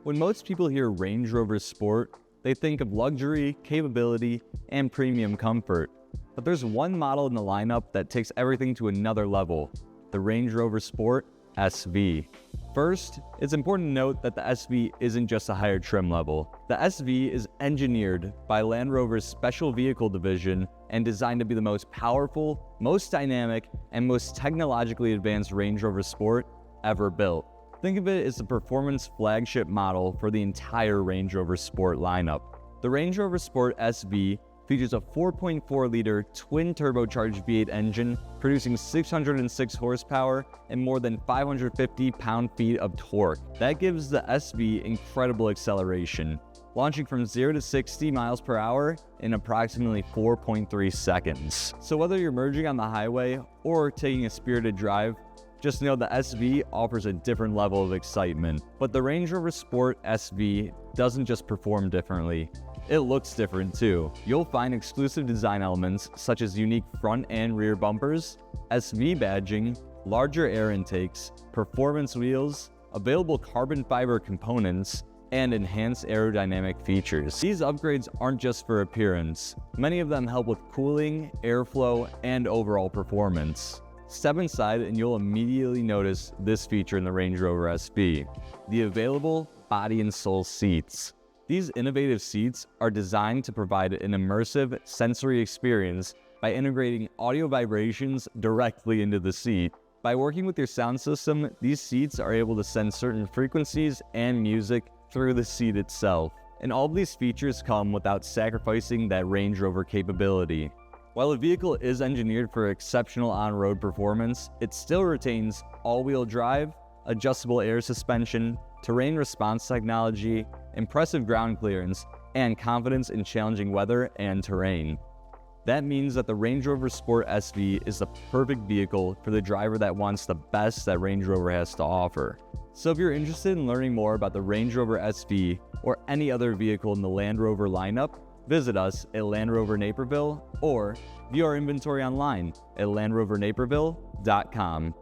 When most people hear Range Rover Sport, they think of luxury, capability, and premium comfort. But there's one model in the lineup that takes everything to another level, the Range Rover Sport SV. First, it's important to note that the SV isn't just a higher trim level. The SV is engineered by Land Rover's Special Vehicle Division and designed to be the most powerful, most dynamic, and most technologically advanced Range Rover Sport ever built. Think of it as the performance flagship model for the entire Range Rover Sport lineup. The Range Rover Sport SV features a 4.4-liter twin-turbocharged V8 engine, producing 606 horsepower and more than 550 pound-feet of torque. That gives the SV incredible acceleration, launching from 0 to 60 miles per hour in approximately 4.3 seconds. So whether you're merging on the highway or taking a spirited drive, just know the SV offers a different level of excitement. But the Range Rover Sport SV doesn't just perform differently, it looks different too. You'll find exclusive design elements such as unique front and rear bumpers, SV badging, larger air intakes, performance wheels, available carbon fiber components, and enhanced aerodynamic features. These upgrades aren't just for appearance. Many of them help with cooling, airflow, and overall performance. Step inside and you'll immediately notice this feature in the Range Rover SV, the available body and soul seats. These innovative seats are designed to provide an immersive sensory experience by integrating audio vibrations directly into the seat. By working with your sound system, these seats are able to send certain frequencies and music through the seat itself. And all of these features come without sacrificing that Range Rover capability. While a vehicle is engineered for exceptional on-road performance, it still retains all-wheel drive, adjustable air suspension, terrain response technology, impressive ground clearance, and confidence in challenging weather and terrain. That means that the Range Rover Sport SV is the perfect vehicle for the driver that wants the best that Range Rover has to offer. So if you're interested in learning more about the Range Rover SV or any other vehicle in the Land Rover lineup, visit us at Land Rover Naperville or view our inventory online at landrovernaperville.com.